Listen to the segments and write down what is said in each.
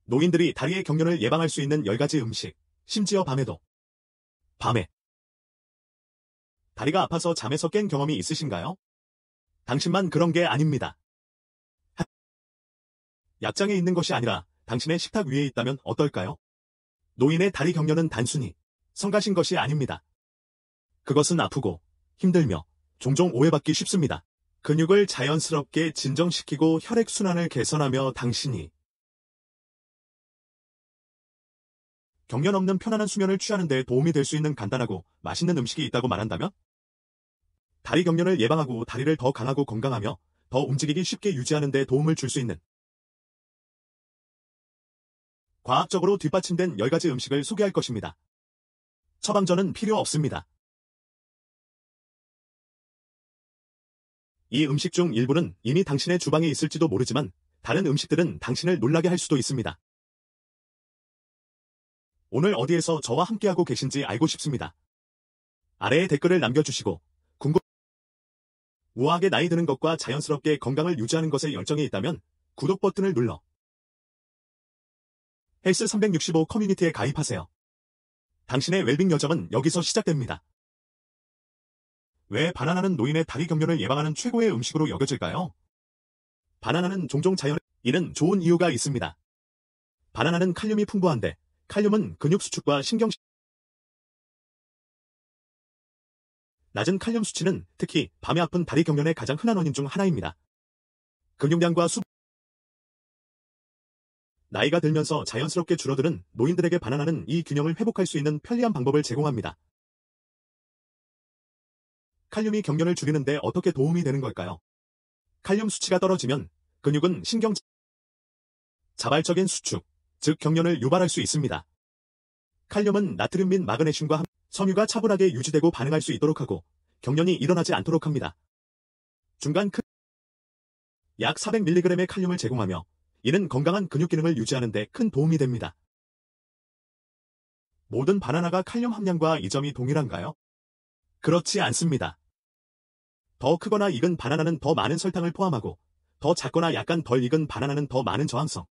노인들이 다리의 경련을 예방할 수 있는 10가지 음식, 심지어 밤에도. 밤에 다리가 아파서 잠에서 깬 경험이 있으신가요? 당신만 그런 게 아닙니다. 약장에 있는 것이 아니라 당신의 식탁 위에 있다면 어떨까요? 노인의 다리 경련은 단순히 성가신 것이 아닙니다. 그것은 아프고 힘들며 종종 오해받기 쉽습니다. 근육을 자연스럽게 진정시키고 혈액순환을 개선하며 당신이 경련 없는 편안한 수면을 취하는 데 도움이 될 수 있는 간단하고 맛있는 음식이 있다고 말한다면? 다리 경련을 예방하고 다리를 더 강하고 건강하며 더 움직이기 쉽게 유지하는 데 도움을 줄 수 있는 과학적으로 뒷받침된 10가지 음식을 소개할 것입니다. 처방전은 필요 없습니다. 이 음식 중 일부는 이미 당신의 주방에 있을지도 모르지만 다른 음식들은 당신을 놀라게 할 수도 있습니다. 오늘 어디에서 저와 함께하고 계신지 알고 싶습니다. 아래에 댓글을 남겨주시고 우아하게 나이 드는 것과 자연스럽게 건강을 유지하는 것에 열정이 있다면 구독 버튼을 눌러 헬스 365 커뮤니티에 가입하세요. 당신의 웰빙 여정은 여기서 시작됩니다. 왜 바나나는 노인의 다리 경련을 예방하는 최고의 음식으로 여겨질까요? 바나나는 종종 이는 좋은 이유가 있습니다. 바나나는 칼륨이 풍부한데 칼륨은 근육 수축과 신경 낮은 칼륨 수치는 특히 밤에 아픈 다리 경련의 가장 흔한 원인 중 하나입니다. 근육량과 나이가 들면서 자연스럽게 줄어드는 노인들에게 바나나는 이 균형을 회복할 수 있는 편리한 방법을 제공합니다. 칼륨이 경련을 줄이는데 어떻게 도움이 되는 걸까요? 칼륨 수치가 떨어지면 근육은 자발적인 수축, 즉 경련을 유발할 수 있습니다. 칼륨은 나트륨 및 마그네슘과 섬유가 차분하게 유지되고 반응할 수 있도록 하고 경련이 일어나지 않도록 합니다. 중간 약 400mg의 칼륨을 제공하며 이는 건강한 근육 기능을 유지하는 데 큰 도움이 됩니다. 모든 바나나가 칼륨 함량과 이 점이 동일한가요? 그렇지 않습니다. 더 크거나 익은 바나나는 더 많은 설탕을 포함하고 더 작거나 약간 덜 익은 바나나는 더 많은 저항성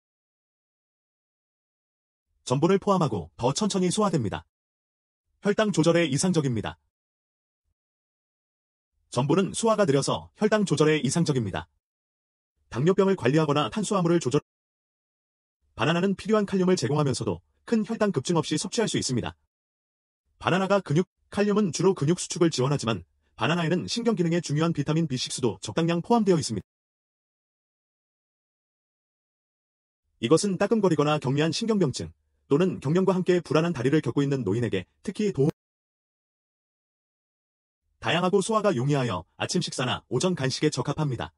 전분을 포함하고 더 천천히 소화됩니다. 혈당 조절에 이상적입니다. 전분은 소화가 느려서 혈당 조절에 이상적입니다. 당뇨병을 관리하거나 탄수화물을 바나나는 필요한 칼륨을 제공하면서도 큰 혈당 급증 없이 섭취할 수 있습니다. 바나나가 칼륨은 주로 근육 수축을 지원하지만 바나나에는 신경 기능에 중요한 비타민 B6도 적당량 포함되어 있습니다. 이것은 따끔거리거나 경미한 신경병증 또는 경련과 함께 불안한 다리를 겪고 있는 노인에게 특히 다양하고 소화가 용이하여 아침 식사나 오전 간식에 적합합니다.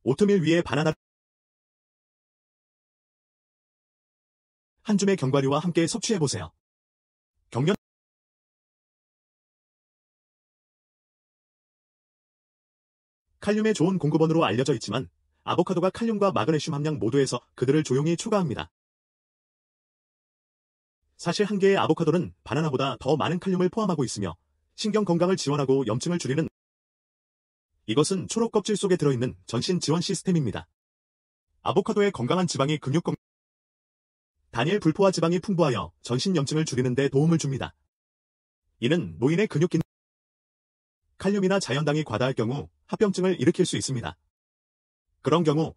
오트밀 위에 바나나 한 줌의 견과류와 함께 섭취해보세요. 칼륨의 좋은 공급원으로 알려져 있지만 아보카도가 칼륨과 마그네슘 함량 모두에서 그들을 조용히 초과합니다. 사실 한 개의 아보카도는 바나나보다 더 많은 칼륨을 포함하고 있으며 신경 건강을 지원하고 염증을 줄이는 이것은 초록 껍질 속에 들어있는 전신 지원 시스템입니다. 아보카도의 건강한 지방이 다니엘 불포화 지방이 풍부하여 전신 염증을 줄이는 데 도움을 줍니다. 이는 노인의 근육 기능 칼륨이나 자연당이 과다할 경우 합병증을 일으킬 수 있습니다. 그런 경우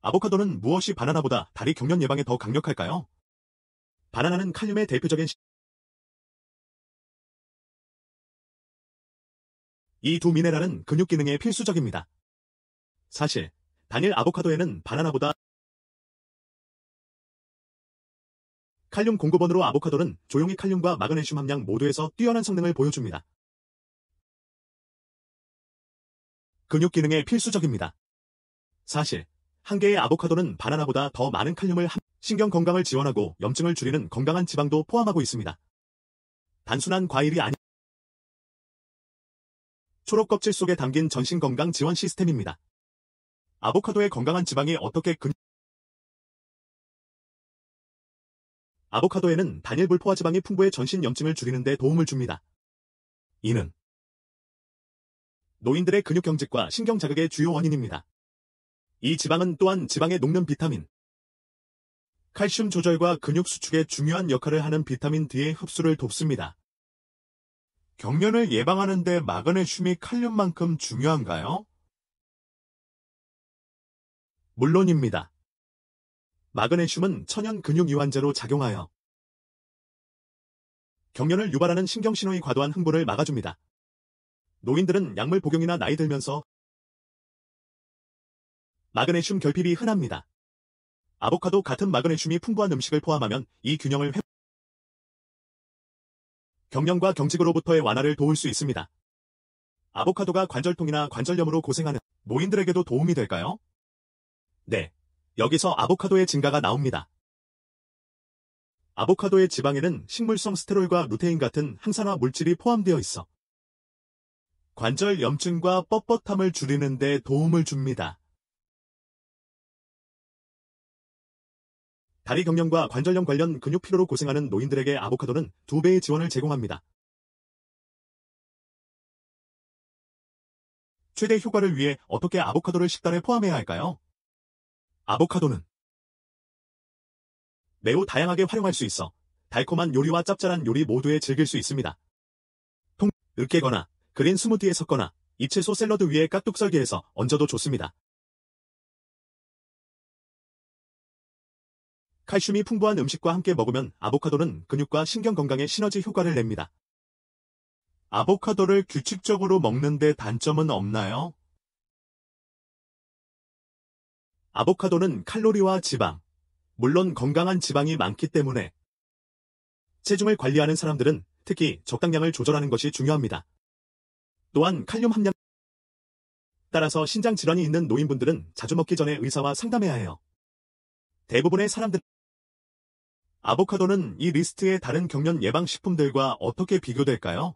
아보카도는 무엇이 바나나보다 다리 경련 예방에 더 강력할까요? 바나나는 칼륨의 대표적인 이 두 미네랄은 근육 기능에 필수적입니다. 사실 단일 아보카도에는 바나나보다 칼륨 공급원으로 아보카도는 조용히 칼륨과 마그네슘 함량 모두에서 뛰어난 성능을 보여줍니다. 근육 기능에 필수적입니다. 사실 한 개의 아보카도는 바나나보다 더 많은 칼륨을 신경 건강을 지원하고 염증을 줄이는 건강한 지방도 포함하고 있습니다. 단순한 과일이 초록 껍질 속에 담긴 전신 건강 지원 시스템입니다. 아보카도의 건강한 지방이 어떻게 아보카도에는 단일 불포화 지방이 풍부해 전신 염증을 줄이는 데 도움을 줍니다. 이는 노인들의 근육 경직과 신경 자극의 주요 원인입니다. 이 지방은 또한 지방에 녹는 비타민, 칼슘 조절과 근육 수축에 중요한 역할을 하는 비타민 D의 흡수를 돕습니다. 경련을 예방하는 데 마그네슘이 칼륨만큼 중요한가요? 물론입니다. 마그네슘은 천연 근육 이완제로 작용하여 경련을 유발하는 신경신호의 과도한 흥분을 막아줍니다. 노인들은 약물 복용이나 나이 들면서 마그네슘 결핍이 흔합니다. 아보카도 같은 마그네슘이 풍부한 음식을 포함하면 이 균형을 경련과 경직으로부터의 완화를 도울 수 있습니다. 아보카도가 관절통이나 관절염으로 고생하는 노인들에게도 도움이 될까요? 네, 여기서 아보카도의 증가가 나옵니다. 아보카도의 지방에는 식물성 스테롤과 루테인 같은 항산화 물질이 포함되어 있어 관절 염증과 뻣뻣함을 줄이는 데 도움을 줍니다. 다리 경련과 관절염 관련 근육 피로로 고생하는 노인들에게 아보카도는 2배의 지원을 제공합니다. 최대 효과를 위해 어떻게 아보카도를 식단에 포함해야 할까요? 아보카도는 매우 다양하게 활용할 수 있어 달콤한 요리와 짭짤한 요리 모두에 즐길 수 있습니다. 으깨거나 그린 스무디에 섞거나 잎채소 샐러드 위에 깍둑 썰기해서 얹어도 좋습니다. 칼슘이 풍부한 음식과 함께 먹으면 아보카도는 근육과 신경 건강에 시너지 효과를 냅니다. 아보카도를 규칙적으로 먹는데 단점은 없나요? 아보카도는 칼로리와 지방, 물론 건강한 지방이 많기 때문에 체중을 관리하는 사람들은 특히 적당량을 조절하는 것이 중요합니다. 또한 칼륨 함량 따라서 신장 질환이 있는 노인분들은 자주 먹기 전에 의사와 상담해야 해요. 대부분의 사람들 아보카도는 이 리스트의 다른 경련 예방 식품들과 어떻게 비교될까요?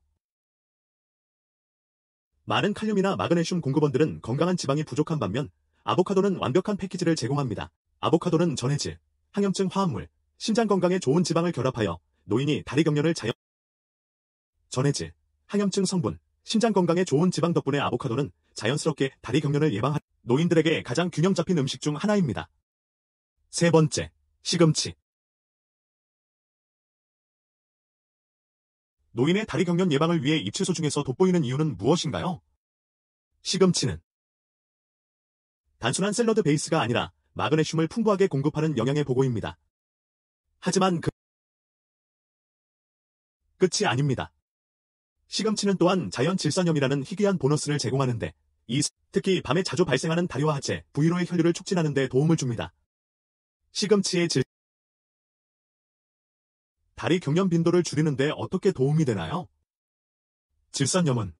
많은 칼륨이나 마그네슘 공급원들은 건강한 지방이 부족한 반면 아보카도는 완벽한 패키지를 제공합니다. 아보카도는 전해질, 항염증 화합물, 심장 건강에 좋은 지방을 결합하여 노인이 다리 경련을 전해질, 항염증 성분, 심장 건강에 좋은 지방 덕분에 아보카도는 자연스럽게 다리 경련을 예방한 노인들에게 가장 균형 잡힌 음식 중 하나입니다. 세 번째, 시금치. 노인의 다리 경련 예방을 위해 잎채소 중에서 돋보이는 이유는 무엇인가요? 시금치는 단순한 샐러드 베이스가 아니라 마그네슘을 풍부하게 공급하는 영양의 보고입니다. 하지만 끝이 아닙니다. 시금치는 또한 자연 질산염이라는 희귀한 보너스를 제공하는데 특히 밤에 자주 발생하는 다리와 하체, 부위로의 혈류를 촉진하는 데 도움을 줍니다. 시금치의 다리 경련 빈도를 줄이는 데 어떻게 도움이 되나요? 질산염은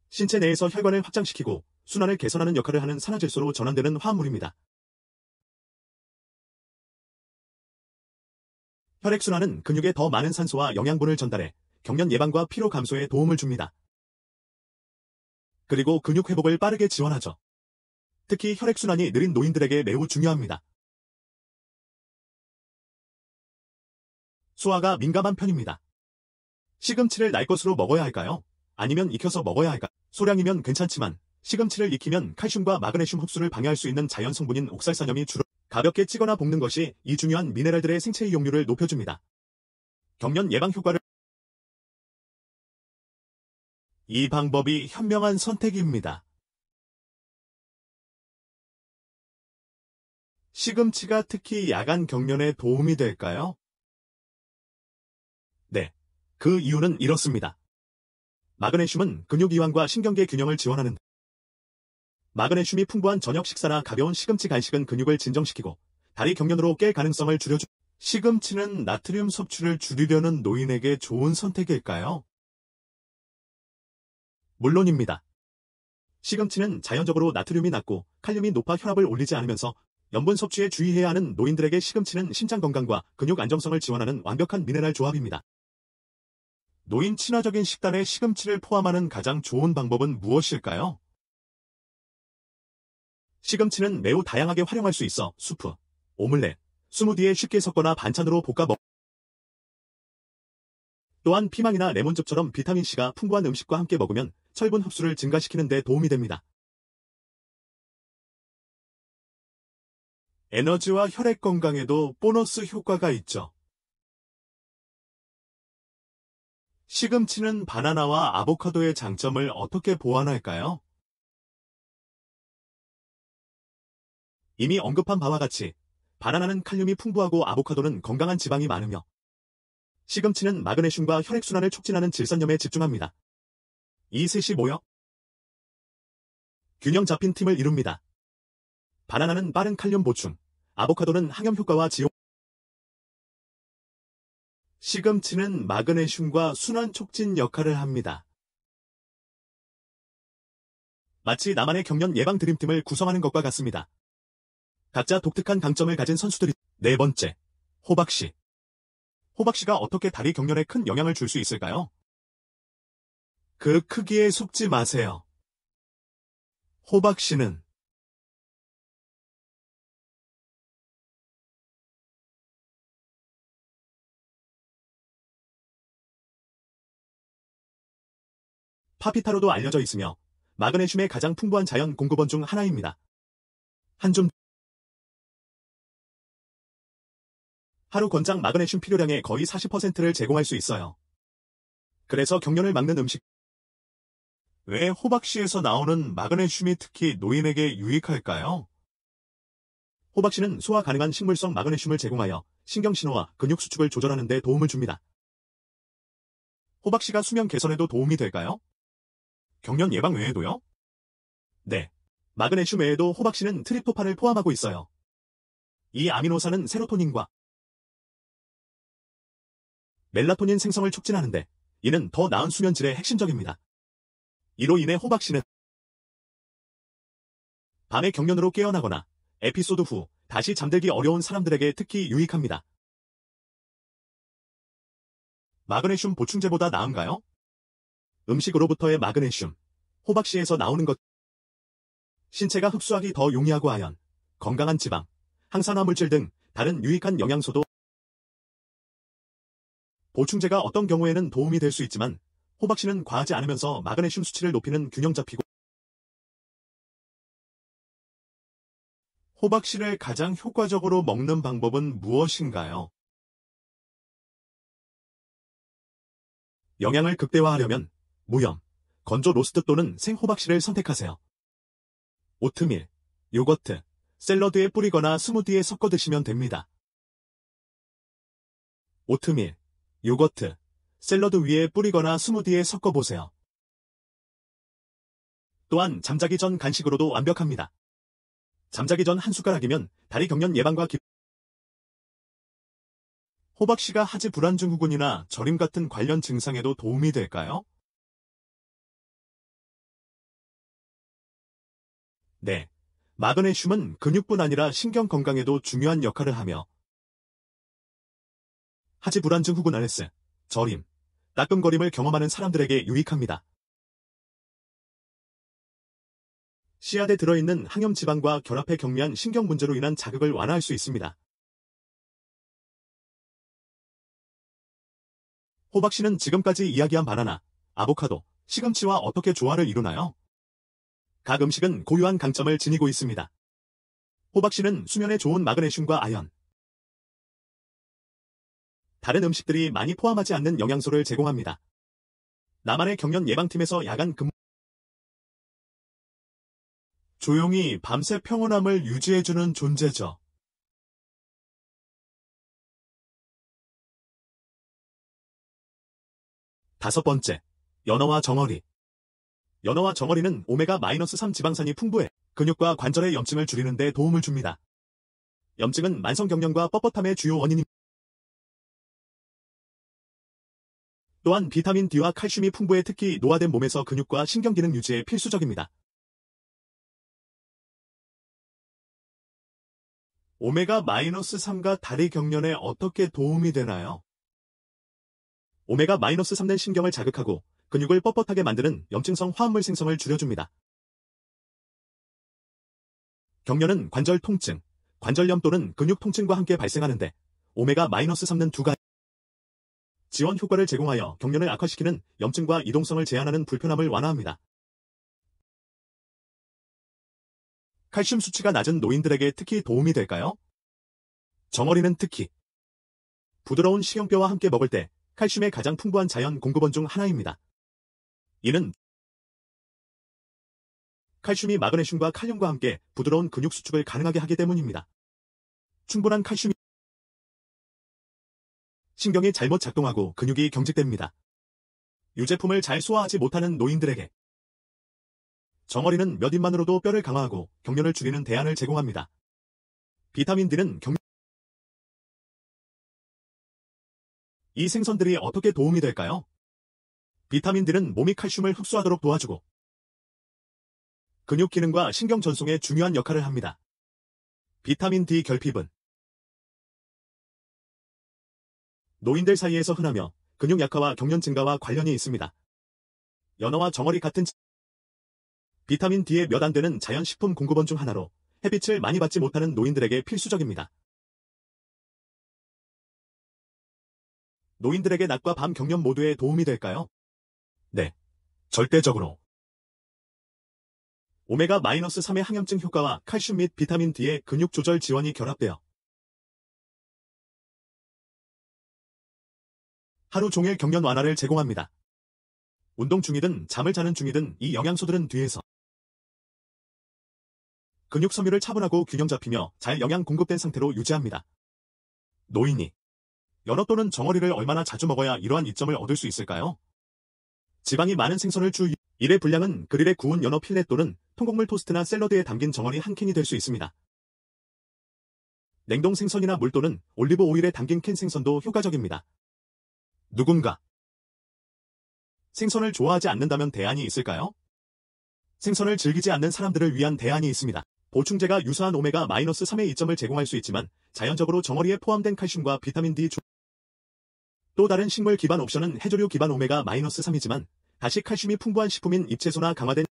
신체 내에서 혈관을 확장시키고 순환을 개선하는 역할을 하는 산화질소로 전환되는 화합물입니다. 혈액순환은 근육에 더 많은 산소와 영양분을 전달해 경련 예방과 피로 감소에 도움을 줍니다. 그리고 근육 회복을 빠르게 지원하죠. 특히 혈액순환이 느린 노인들에게 매우 중요합니다. 소화가 민감한 편입니다. 시금치를 날 것으로 먹어야 할까요? 아니면 익혀서 먹어야 할까요? 소량이면 괜찮지만 시금치를 익히면 칼슘과 마그네슘 흡수를 방해할 수 있는 자연 성분인 옥살산염이 가볍게 찌거나 볶는 것이 이 중요한 미네랄들의 생체 이용률을 높여줍니다. 경련 예방 효과를 이 방법이 현명한 선택입니다. 시금치가 특히 야간 경련에 도움이 될까요? 네, 그 이유는 이렇습니다. 마그네슘은 근육 이완과 신경계 균형을 지원하는 마그네슘이 풍부한 저녁 식사나 가벼운 시금치 간식은 근육을 진정시키고 다리 경련으로 깰 가능성을 시금치는 나트륨 섭취를 줄이려는 노인에게 좋은 선택일까요? 물론입니다. 시금치는 자연적으로 나트륨이 낮고 칼륨이 높아 혈압을 올리지 않으면서 염분 섭취에 주의해야 하는 노인들에게 시금치는 심장 건강과 근육 안정성을 지원하는 완벽한 미네랄 조합입니다. 노인 친화적인 식단에 시금치를 포함하는 가장 좋은 방법은 무엇일까요? 시금치는 매우 다양하게 활용할 수 있어 수프, 오믈렛, 스무디에 쉽게 섞거나 반찬으로 볶아 또한 피망이나 레몬즙처럼 비타민C가 풍부한 음식과 함께 먹으면 철분 흡수를 증가시키는 데 도움이 됩니다. 에너지와 혈액 건강에도 보너스 효과가 있죠. 시금치는 바나나와 아보카도의 장점을 어떻게 보완할까요? 이미 언급한 바와 같이 바나나는 칼륨이 풍부하고 아보카도는 건강한 지방이 많으며 시금치는 마그네슘과 혈액순환을 촉진하는 질산염에 집중합니다. 이 셋이 모여 균형 잡힌 팀을 이룹니다. 바나나는 빠른 칼륨 보충, 아보카도는 항염 효과와 지용, 시금치는 마그네슘과 순환 촉진 역할을 합니다. 마치 나만의 경련 예방 드림팀을 구성하는 것과 같습니다. 각자 독특한 강점을 가진 선수들이. 네 번째, 호박씨. 호박씨가 어떻게 다리 경련에 큰 영향을 줄 수 있을까요? 그 크기에 속지 마세요. 호박씨는 파피타로도 알려져 있으며 마그네슘의 가장 풍부한 자연 공급원 중 하나입니다. 한 줌 하루 권장 마그네슘 필요량의 거의 40%를 제공할 수 있어요. 그래서 경련을 막는 음식. 왜 호박씨에서 나오는 마그네슘이 특히 노인에게 유익할까요? 호박씨는 소화 가능한 식물성 마그네슘을 제공하여 신경신호와 근육 수축을 조절하는 데 도움을 줍니다. 호박씨가 수면 개선에도 도움이 될까요? 경련 예방 외에도요? 네. 마그네슘 외에도 호박씨는 트립토판을 포함하고 있어요. 이 아미노산은 세로토닌과 멜라토닌 생성을 촉진하는데 이는 더 나은 수면 질에 핵심적입니다. 이로 인해 호박씨는 밤에 경련으로 깨어나거나 에피소드 후 다시 잠들기 어려운 사람들에게 특히 유익합니다. 마그네슘 보충제보다 나은가요? 음식으로부터의 마그네슘, 호박씨에서 나오는 것, 신체가 흡수하기 더 용이하고 아연, 건강한 지방, 항산화 물질 등 다른 유익한 영양소도. 보충제가 어떤 경우에는 도움이 될 수 있지만 호박씨는 과하지 않으면서 마그네슘 수치를 높이는 균형 잡히고. 호박씨를 가장 효과적으로 먹는 방법은 무엇인가요? 영양을 극대화하려면 무염, 건조 로스트 또는 생호박씨를 선택하세요. 오트밀, 요거트, 샐러드에 뿌리거나 스무디에 섞어 드시면 됩니다. 오트밀, 요거트, 샐러드 위에 뿌리거나 스무디에 섞어 보세요. 또한 잠자기 전 간식으로도 완벽합니다. 잠자기 전 한 숟가락이면 다리 경련 예방과 호박씨가 하지 불안증후군이나 저림 같은 관련 증상에도 도움이 될까요? 네. 마그네슘은 근육뿐 아니라 신경 건강에도 중요한 역할을 하며 하지 불안증후군 RS, 저림, 따끔거림을 경험하는 사람들에게 유익합니다. 씨앗에 들어있는 항염 지방과 결합해 경미한 신경 문제로 인한 자극을 완화할 수 있습니다. 호박씨는 지금까지 이야기한 바나나, 아보카도, 시금치와 어떻게 조화를 이루나요? 각 음식은 고유한 강점을 지니고 있습니다. 호박씨는 수면에 좋은 마그네슘과 아연, 다른 음식들이 많이 포함하지 않는 영양소를 제공합니다. 나만의 경련 예방팀에서 야간 근무, 조용히 밤새 평온함을 유지해주는 존재죠. 다섯 번째, 연어와 정어리. 연어와 정어리는 오메가-3 지방산이 풍부해 근육과 관절의 염증을 줄이는 데 도움을 줍니다. 염증은 만성경련과 뻣뻣함의 주요 원인입니다. 또한 비타민 D와 칼슘이 풍부해 특히 노화된 몸에서 근육과 신경기능 유지에 필수적입니다. 오메가-3가 다리 경련에 어떻게 도움이 되나요? 오메가-3는 신경을 자극하고 근육을 뻣뻣하게 만드는 염증성 화합물 생성을 줄여줍니다. 경련은 관절 통증, 관절염 또는 근육 통증과 함께 발생하는데 오메가-3는 두 가지 지원 효과를 제공하여 경련을 악화시키는 염증과 이동성을 제한하는 불편함을 완화합니다. 칼슘 수치가 낮은 노인들에게 특히 도움이 될까요? 정어리는 특히 부드러운 식용뼈와 함께 먹을 때 칼슘의 가장 풍부한 자연 공급원 중 하나입니다. 이는 칼슘이 마그네슘과 칼륨과 함께 부드러운 근육 수축을 가능하게 하기 때문입니다. 충분한 칼슘이 신경이 잘못 작동하고 근육이 경직됩니다. 유제품을 잘 소화하지 못하는 노인들에게 정어리는 몇 입만으로도 뼈를 강화하고 경련을 줄이는 대안을 제공합니다. 비타민 D는 이 생선들이 어떻게 도움이 될까요? 비타민 D는 몸이 칼슘을 흡수하도록 도와주고 근육 기능과 신경 전송에 중요한 역할을 합니다. 비타민 D 결핍은 노인들 사이에서 흔하며 근육 약화와 경련 증가와 관련이 있습니다. 연어와 정어리 같은 비타민 D의 몇 안 되는 자연 식품 공급원 중 하나로 햇빛을 많이 받지 못하는 노인들에게 필수적입니다. 노인들에게 낮과 밤 경련 모두에 도움이 될까요? 네, 절대적으로. 오메가-3의 항염증 효과와 칼슘 및 비타민 D의 근육 조절 지원이 결합되어 하루 종일 경련 완화를 제공합니다. 운동 중이든 잠을 자는 중이든 이 영양소들은 뒤에서 근육 섬유를 차분하고 균형 잡히며 잘 영양 공급된 상태로 유지합니다. 노인이 연어 또는 정어리를 얼마나 자주 먹어야 이러한 이점을 얻을 수 있을까요? 지방이 많은 생선을 주 1회 분량은 그릴에 구운 연어 필렛 또는 통곡물 토스트나 샐러드에 담긴 정어리 한 캔이 될 수 있습니다. 냉동 생선이나 물 또는 올리브 오일에 담긴 캔 생선도 효과적입니다. 누군가 생선을 좋아하지 않는다면 대안이 있을까요? 생선을 즐기지 않는 사람들을 위한 대안이 있습니다. 보충제가 유사한 오메가-3의 이점을 제공할 수 있지만 자연적으로 정어리에 포함된 칼슘과 비타민 D 또 다른 식물 기반 옵션은 해조류 기반 오메가-3이지만 다시 칼슘이 풍부한 식품인 잎채소나 강화된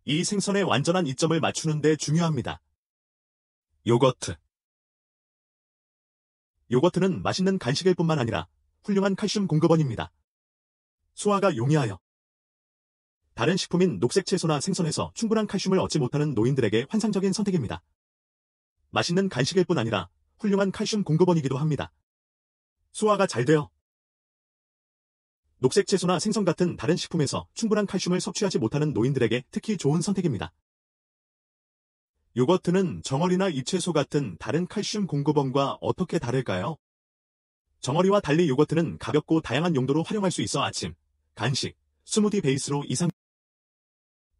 이 생선의 완전한 이점을 맞추는 데 중요합니다. 요거트. 요거트는 맛있는 간식일 뿐만 아니라 훌륭한 칼슘 공급원입니다. 소화가 용이하여 다른 식품인 녹색 채소나 생선에서 충분한 칼슘을 얻지 못하는 노인들에게 환상적인 선택입니다. 맛있는 간식일 뿐 아니라 훌륭한 칼슘 공급원이기도 합니다. 소화가 잘 되어 녹색 채소나 생선 같은 다른 식품에서 충분한 칼슘을 섭취하지 못하는 노인들에게 특히 좋은 선택입니다. 요거트는 정어리나 잎채소 같은 다른 칼슘 공급원과 어떻게 다를까요? 정어리와 달리 요거트는 가볍고 다양한 용도로 활용할 수 있어 아침, 간식, 스무디 베이스로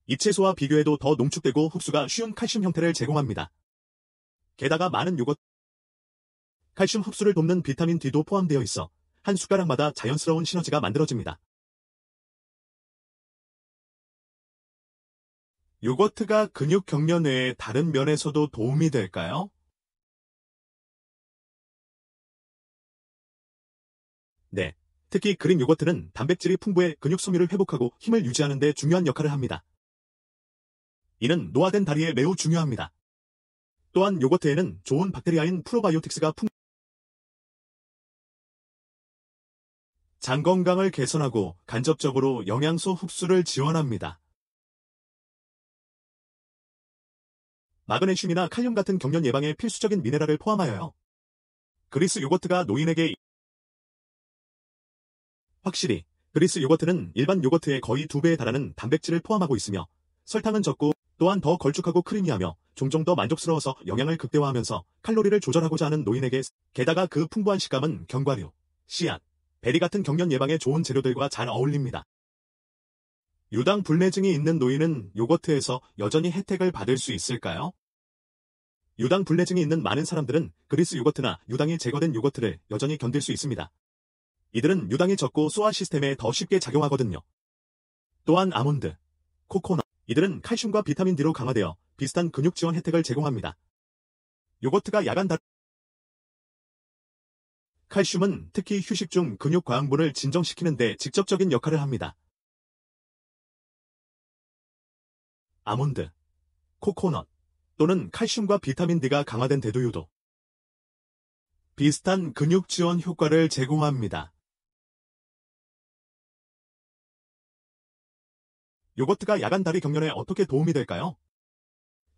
잎채소와 비교해도 더 농축되고 흡수가 쉬운 칼슘 형태를 제공합니다. 게다가 많은 요거트 칼슘 흡수를 돕는 비타민 D도 포함되어 있어 한 숟가락마다 자연스러운 시너지가 만들어집니다. 요거트가 근육 경련 외에 다른 면에서도 도움이 될까요? 네, 특히 그릭 요거트는 단백질이 풍부해 근육 섬유를 회복하고 힘을 유지하는 데 중요한 역할을 합니다. 이는 노화된 다리에 매우 중요합니다. 또한 요거트에는 좋은 박테리아인 프로바이오틱스가 장 건강을 개선하고 간접적으로 영양소 흡수를 지원합니다. 마그네슘이나 칼륨 같은 경련 예방에 필수적인 미네랄을 포함하여요. 그리스 요거트가 노인에게 확실히 그리스 요거트는 일반 요거트의 거의 2배에 달하는 단백질을 포함하고 있으며 설탕은 적고 또한 더 걸쭉하고 크리미하며 종종 더 만족스러워서 영양을 극대화하면서 칼로리를 조절하고자 하는 노인에게 게다가 그 풍부한 식감은 견과류, 씨앗, 베리 같은 경련 예방에 좋은 재료들과 잘 어울립니다. 유당 불내증이 있는 노인은 요거트에서 여전히 혜택을 받을 수 있을까요? 유당 불내증이 있는 많은 사람들은 그리스 요거트나 유당이 제거된 요거트를 여전히 견딜 수 있습니다. 이들은 유당이 적고 소화 시스템에 더 쉽게 작용하거든요. 또한 아몬드, 코코넛, 이들은 칼슘과 비타민 D로 강화되어 비슷한 근육 지원 혜택을 제공합니다. 요거트가 야간 칼슘은 특히 휴식 중 근육 과흥분을 진정시키는 데 직접적인 역할을 합니다. 아몬드, 코코넛 또는 칼슘과 비타민 D가 강화된 대두유도 비슷한 근육 지원 효과를 제공합니다. 요거트가 야간 다리 경련에 어떻게 도움이 될까요?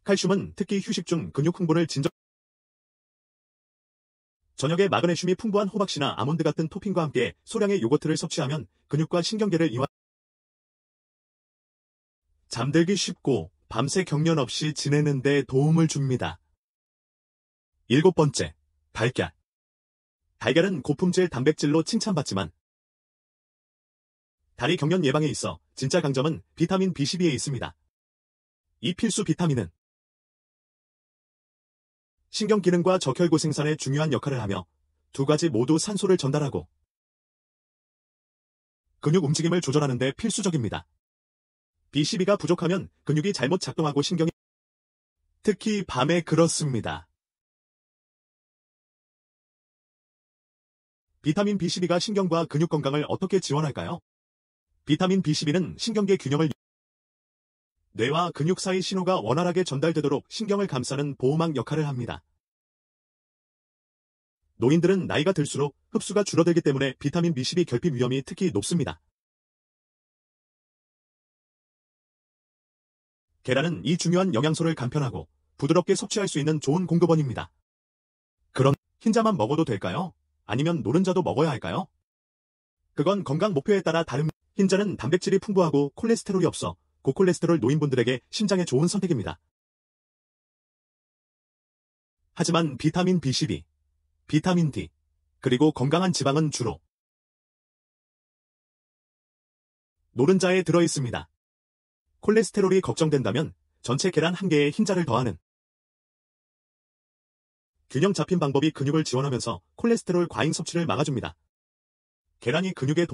칼슘은 특히 휴식 중 근육 흥분을 저녁에 마그네슘이 풍부한 호박씨나 아몬드 같은 토핑과 함께 소량의 요거트를 섭취하면 근육과 신경계를 이완, 잠들기 쉽고 밤새 경련 없이 지내는 데 도움을 줍니다. 7번째, 달걀. 달걀은 고품질 단백질로 칭찬받지만 다리 경련 예방에 있어 진짜 강점은 비타민 B12에 있습니다. 이 필수 비타민은 신경기능과 적혈구 생산에 중요한 역할을 하며 두 가지 모두 산소를 전달하고 근육 움직임을 조절하는 데 필수적입니다. B12가 부족하면 근육이 잘못 작동하고 신경이 특히 밤에 그렇습니다. 비타민 B12가 신경과 근육 건강을 어떻게 지원할까요? 비타민 B12는 신경계 균형을 뇌와 근육 사이 신호가 원활하게 전달되도록 신경을 감싸는 보호막 역할을 합니다. 노인들은 나이가 들수록 흡수가 줄어들기 때문에 비타민 B12 결핍 위험이 특히 높습니다. 계란은 이 중요한 영양소를 간편하고 부드럽게 섭취할 수 있는 좋은 공급원입니다. 그럼 흰자만 먹어도 될까요? 아니면 노른자도 먹어야 할까요? 그건 건강 목표에 따라 다릅니다. 흰자는 단백질이 풍부하고 콜레스테롤이 없어 고콜레스테롤 노인분들에게 심장에 좋은 선택입니다. 하지만 비타민 B12, 비타민 D, 그리고 건강한 지방은 주로 노른자에 들어있습니다. 콜레스테롤이 걱정된다면 전체 계란 1개에 흰자를 더하는 균형 잡힌 방법이 근육을 지원하면서 콜레스테롤 과잉 섭취를 막아줍니다. 계란이 근육에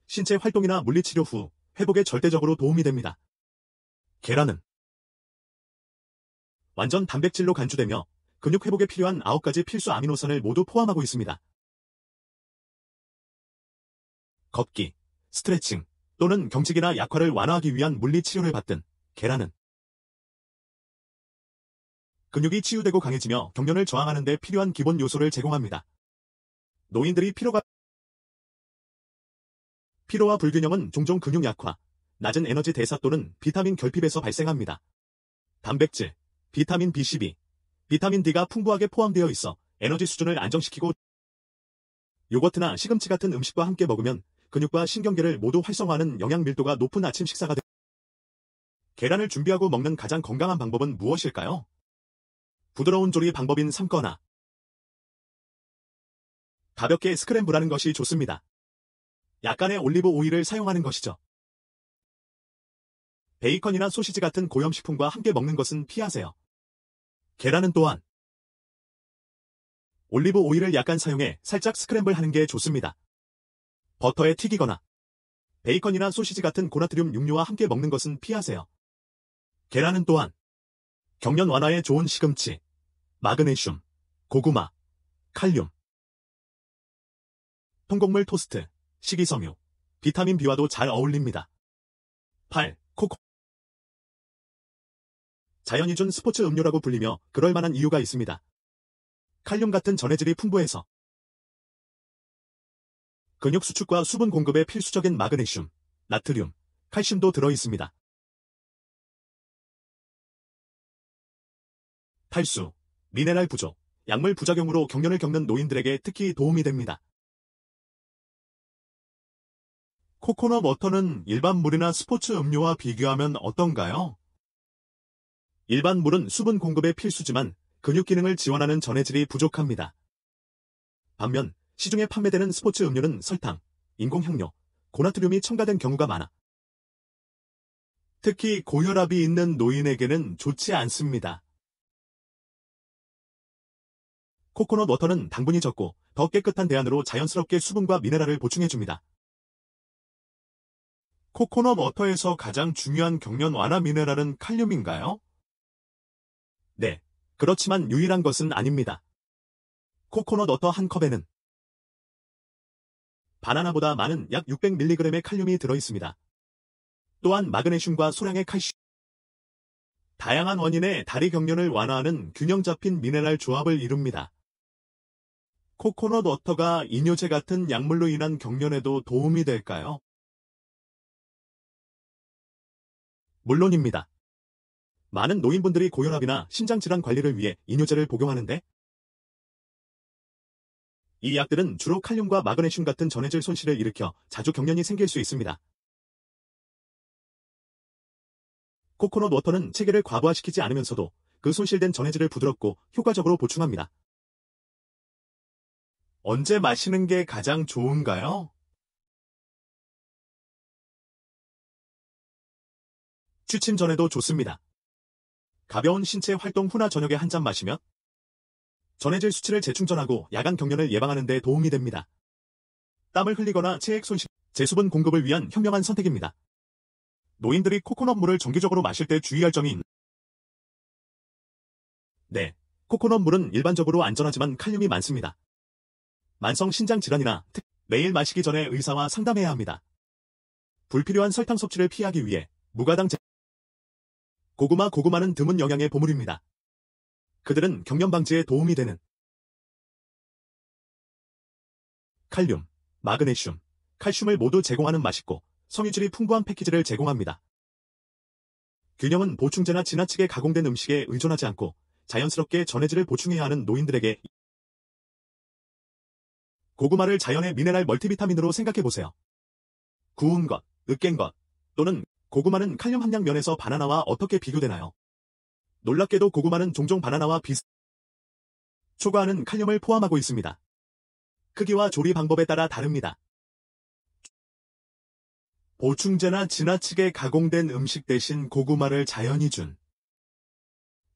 신체 활동이나 물리치료 후 회복에 절대적으로 도움이 됩니다. 계란은 완전 단백질로 간주되며 근육 회복에 필요한 9가지 필수 아미노산을 모두 포함하고 있습니다. 걷기, 스트레칭 또는 경직이나 약화를 완화하기 위한 물리치료를 받든 계란은 근육이 치유되고 강해지며 경련을 저항하는 데 필요한 기본 요소를 제공합니다. 노인들이 피로와 불균형은 종종 근육 약화, 낮은 에너지 대사 또는 비타민 결핍에서 발생합니다. 단백질, 비타민 B12, 비타민 D가 풍부하게 포함되어 있어 에너지 수준을 안정시키고 요거트나 시금치 같은 음식과 함께 먹으면 근육과 신경계를 모두 활성화하는 영양 밀도가 높은 아침 식사가 됩니다. 계란을 준비하고 먹는 가장 건강한 방법은 무엇일까요? 부드러운 조리 방법인 삶거나 가볍게 스크램블하는 것이 좋습니다. 약간의 올리브 오일을 사용하는 것이죠. 베이컨이나 소시지 같은 고염식품과 함께 먹는 것은 피하세요. 계란은 또한 올리브 오일을 약간 사용해 살짝 스크램블하는 게 좋습니다. 버터에 튀기거나 베이컨이나 소시지 같은 고나트륨 육류와 함께 먹는 것은 피하세요. 계란은 또한 경련 완화에 좋은 시금치, 마그네슘, 고구마, 칼륨, 통곡물 토스트, 식이섬유, 비타민 B와도 잘 어울립니다. 8. 코코 자연이 준 스포츠 음료라고 불리며 그럴 만한 이유가 있습니다. 칼륨 같은 전해질이 풍부해서 근육 수축과 수분 공급에 필수적인 마그네슘, 나트륨, 칼슘도 들어있습니다. 탈수, 미네랄 부족, 약물 부작용으로 경련을 겪는 노인들에게 특히 도움이 됩니다. 코코넛 워터는 일반 물이나 스포츠 음료와 비교하면 어떤가요? 일반 물은 수분 공급에 필수지만 근육 기능을 지원하는 전해질이 부족합니다. 반면 시중에 판매되는 스포츠 음료는 설탕, 인공향료, 고나트륨이 첨가된 경우가 많아 특히 고혈압이 있는 노인에게는 좋지 않습니다. 코코넛 워터는 당분이 적고 더 깨끗한 대안으로 자연스럽게 수분과 미네랄을 보충해줍니다. 코코넛 워터에서 가장 중요한 경련 완화 미네랄은 칼륨인가요? 네, 그렇지만 유일한 것은 아닙니다. 코코넛 워터 한 컵에는 바나나보다 많은 약 600mg의 칼륨이 들어있습니다. 또한 마그네슘과 소량의 칼슘, 다양한 원인의 다리 경련을 완화하는 균형 잡힌 미네랄 조합을 이룹니다. 코코넛 워터가 이뇨제 같은 약물로 인한 경련에도 도움이 될까요? 물론입니다. 많은 노인분들이 고혈압이나 심장질환 관리를 위해 이뇨제를 복용하는데 이 약들은 주로 칼륨과 마그네슘 같은 전해질 손실을 일으켜 자주 경련이 생길 수 있습니다. 코코넛 워터는 체계를 과부하시키지 않으면서도 그 손실된 전해질을 부드럽고 효과적으로 보충합니다. 언제 마시는 게 가장 좋은가요? 취침 전에도 좋습니다. 가벼운 신체 활동 후나 저녁에 한 잔 마시면 전해질 수치를 재충전하고 야간 경련을 예방하는 데 도움이 됩니다. 땀을 흘리거나 체액 손실, 제수분 공급을 위한 현명한 선택입니다. 노인들이 코코넛 물을 정기적으로 마실 때 주의할 점이 네, 코코넛 물은 일반적으로 안전하지만 칼륨이 많습니다. 만성 신장 질환이나 매일 마시기 전에 의사와 상담해야 합니다. 불필요한 설탕 섭취를 피하기 위해 무가당 고구마는 드문 영양의 보물입니다. 그들은 경련 방지에 도움이 되는 칼륨, 마그네슘, 칼슘을 모두 제공하는 맛있고 섬유질이 풍부한 패키지를 제공합니다. 균형은 보충제나 지나치게 가공된 음식에 의존하지 않고 자연스럽게 전해질을 보충해야 하는 노인들에게 고구마를 자연의 미네랄 멀티비타민으로 생각해보세요. 구운 것, 으깬 것, 또는 고구마는 칼륨 함량 면에서 바나나와 어떻게 비교되나요? 놀랍게도 고구마는 종종 바나나와 초과하는 칼륨을 포함하고 있습니다. 크기와 조리 방법에 따라 다릅니다. 보충제나 지나치게 가공된 음식 대신 고구마를 자연히 준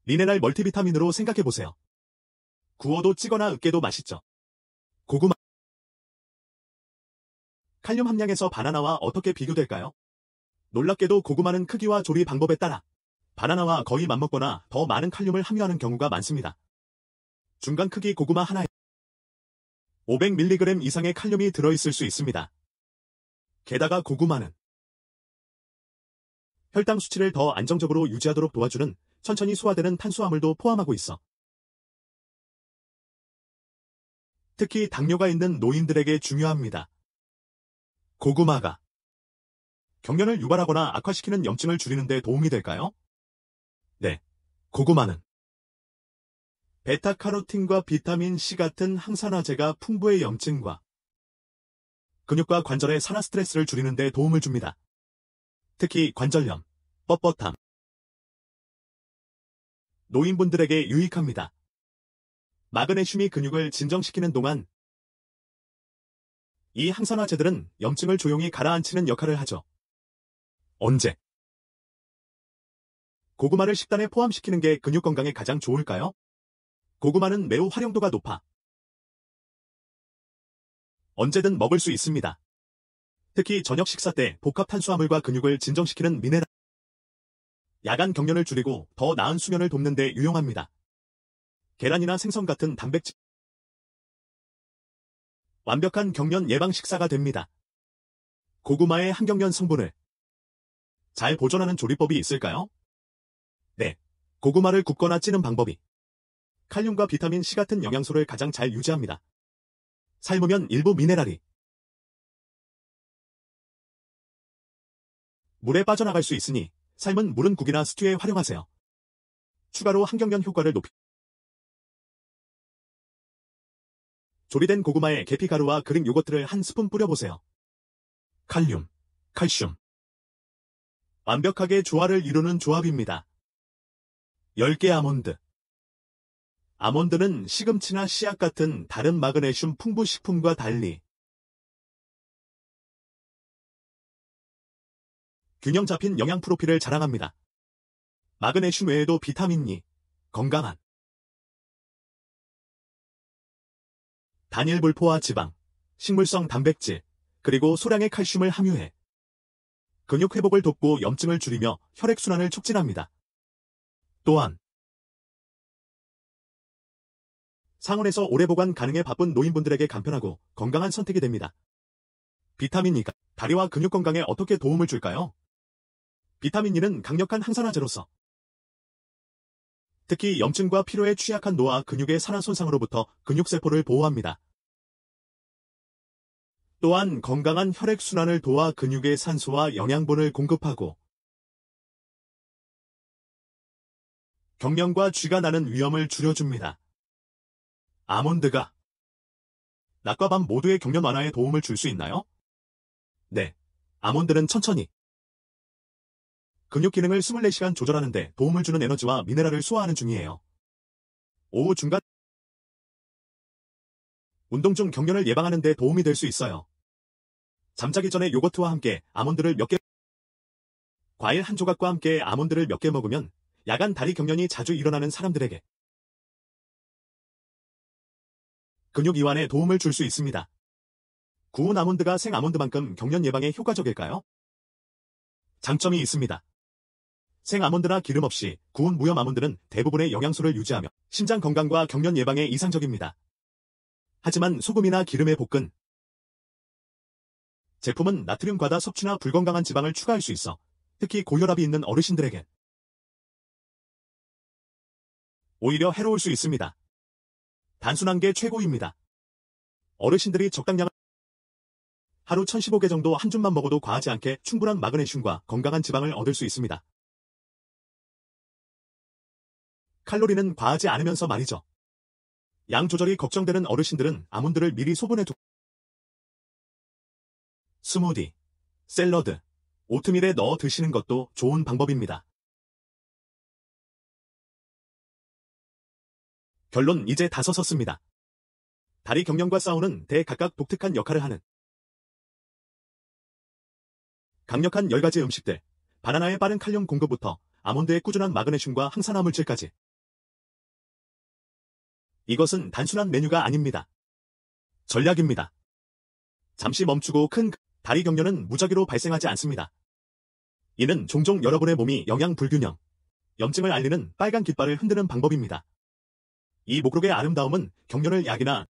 미네랄 멀티비타민으로 생각해보세요. 구워도 찌거나 으깨도 맛있죠. 고구마 칼륨 함량에서 바나나와 어떻게 비교될까요? 놀랍게도 고구마는 크기와 조리 방법에 따라 바나나와 거의 맞먹거나 더 많은 칼륨을 함유하는 경우가 많습니다. 중간 크기 고구마 하나에 500mg 이상의 칼륨이 들어있을 수 있습니다. 게다가 고구마는 혈당 수치를 더 안정적으로 유지하도록 도와주는 천천히 소화되는 탄수화물도 포함하고 있어 특히 당뇨가 있는 노인들에게 중요합니다. 고구마가 경련을 유발하거나 악화시키는 염증을 줄이는 데 도움이 될까요? 네, 고구마는 베타카로틴과 비타민 C 같은 항산화제가 풍부해 염증과 근육과 관절의 산화 스트레스를 줄이는 데 도움을 줍니다. 특히 관절염, 뻣뻣함, 노인분들에게 유익합니다. 마그네슘이 근육을 진정시키는 동안 이 항산화제들은 염증을 조용히 가라앉히는 역할을 하죠. 언제? 고구마를 식단에 포함시키는 게 근육 건강에 가장 좋을까요? 고구마는 매우 활용도가 높아 언제든 먹을 수 있습니다. 특히 저녁 식사 때 복합 탄수화물과 근육을 진정시키는 미네랄 야간 경련을 줄이고 더 나은 수면을 돕는 데 유용합니다. 계란이나 생선 같은 단백질 완벽한 경련 예방 식사가 됩니다. 고구마의 항경련 성분을 잘 보존하는 조리법이 있을까요? 네, 고구마를 굽거나 찌는 방법이 칼륨과 비타민 C 같은 영양소를 가장 잘 유지합니다. 삶으면 일부 미네랄이 물에 빠져나갈 수 있으니 삶은 물은 국이나 스튜에 활용하세요. 추가로 항경련 효과를 높이 조리된 고구마에 계피가루와 그릭 요거트를 한 스푼 뿌려보세요. 칼륨, 칼슘 완벽하게 조화를 이루는 조합입니다. 10개 아몬드 아몬드는 시금치나 씨앗 같은 다른 마그네슘 풍부 식품과 달리 균형 잡힌 영양 프로필을 자랑합니다. 마그네슘 외에도 비타민 E, 건강한 단일 불포화 지방, 식물성 단백질, 그리고 소량의 칼슘을 함유해 근육 회복을 돕고 염증을 줄이며 혈액순환을 촉진합니다. 또한 상온에서 오래 보관 가능해 바쁜 노인분들에게 간편하고 건강한 선택이 됩니다. 비타민 E가 다리와 근육 건강에 어떻게 도움을 줄까요? 비타민 E는 강력한 항산화제로서 특히 염증과 피로에 취약한 노화 근육의 산화 손상으로부터 근육세포를 보호합니다. 또한 건강한 혈액순환을 도와 근육의 산소와 영양분을 공급하고 경련과 쥐가 나는 위험을 줄여줍니다. 아몬드가 낮과 밤 모두의 경련 완화에 도움을 줄 수 있나요? 네. 아몬드는 천천히 근육 기능을 24시간 조절하는 데 도움을 주는 에너지와 미네랄을 소화하는 중이에요. 오후 중간 운동 중 경련을 예방하는 데 도움이 될 수 있어요. 잠자기 전에 요거트와 함께 아몬드를 몇 개, 과일 한 조각과 함께 아몬드를 몇 개 먹으면 야간 다리 경련이 자주 일어나는 사람들에게 근육 이완에 도움을 줄 수 있습니다. 구운 아몬드가 생 아몬드만큼 경련 예방에 효과적일까요? 장점이 있습니다. 생 아몬드나 기름 없이 구운 무염 아몬드는 대부분의 영양소를 유지하며 심장 건강과 경련 예방에 이상적입니다. 하지만 소금이나 기름에 볶은 제품은 나트륨 과다 섭취나 불건강한 지방을 추가할 수 있어 특히 고혈압이 있는 어르신들에게 오히려 해로울 수 있습니다. 단순한 게 최고입니다. 어르신들이 적당량을 하루 1015개 정도 한 줌만 먹어도 과하지 않게 충분한 마그네슘과 건강한 지방을 얻을 수 있습니다. 칼로리는 과하지 않으면서 말이죠. 양 조절이 걱정되는 어르신들은 아몬드를 미리 소분해두고 스무디, 샐러드, 오트밀에 넣어 드시는 것도 좋은 방법입니다. 결론 이제 다 썼습니다. 다리 경련과 싸우는 데 각각 독특한 역할을 하는 강력한 10가지 음식들, 바나나의 빠른 칼륨 공급부터 아몬드의 꾸준한 마그네슘과 항산화 물질까지. 이것은 단순한 메뉴가 아닙니다. 전략입니다. 잠시 멈추고 큰 다리 경련은 무작위로 발생하지 않습니다. 이는 종종 여러분의 몸이 영양 불균형, 염증을 알리는 빨간 깃발을 흔드는 방법입니다. 이 목록의 아름다움은 경련을 약이나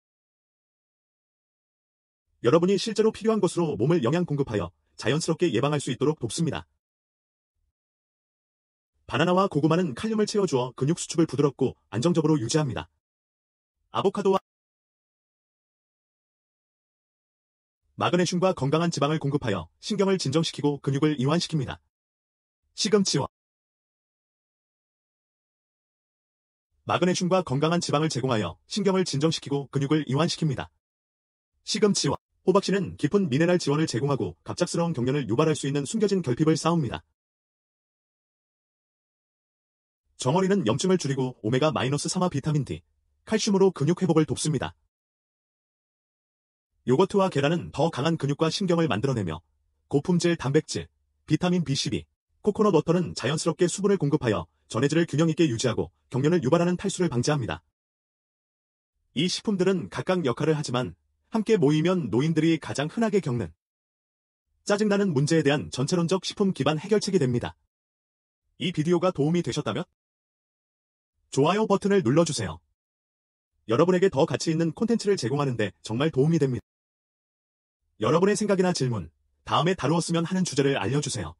여러분이 실제로 필요한 곳으로 몸을 영양 공급하여 자연스럽게 예방할 수 있도록 돕습니다. 바나나와 고구마는 칼륨을 채워주어 근육 수축을 부드럽고 안정적으로 유지합니다. 아보카도와 마그네슘과 건강한 지방을 공급하여 신경을 진정시키고 근육을 이완시킵니다. 시금치와 마그네슘과 건강한 지방을 제공하여 신경을 진정시키고 근육을 이완시킵니다. 시금치와 호박씨는 깊은 미네랄 지원을 제공하고 갑작스러운 경련을 유발할 수 있는 숨겨진 결핍을 쌓습니다. 정어리는 염증을 줄이고 오메가-3화 비타민 D, 칼슘으로 근육 회복을 돕습니다. 요거트와 계란은 더 강한 근육과 신경을 만들어내며 고품질 단백질, 비타민 B12, 코코넛 버터는 자연스럽게 수분을 공급하여 전해질을 균형 있게 유지하고 경련을 유발하는 탈수를 방지합니다. 이 식품들은 각각 역할을 하지만 함께 모이면 노인들이 가장 흔하게 겪는 짜증나는 문제에 대한 전체론적 식품 기반 해결책이 됩니다. 이 비디오가 도움이 되셨다면 좋아요 버튼을 눌러주세요. 여러분에게 더 가치 있는 콘텐츠를 제공하는 데 정말 도움이 됩니다. 여러분의 생각이나 질문, 다음에 다루었으면 하는 주제를 알려주세요.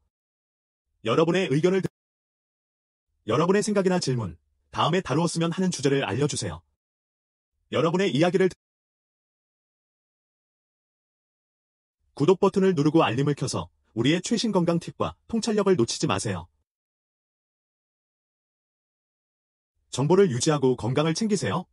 여러분의 생각이나 질문, 다음에 다루었으면 하는 주제를 알려주세요. 여러분의 이야기를 구독 버튼을 누르고 알림을 켜서 우리의 최신 건강 팁과 통찰력을 놓치지 마세요. 정보를 유지하고 건강을 챙기세요.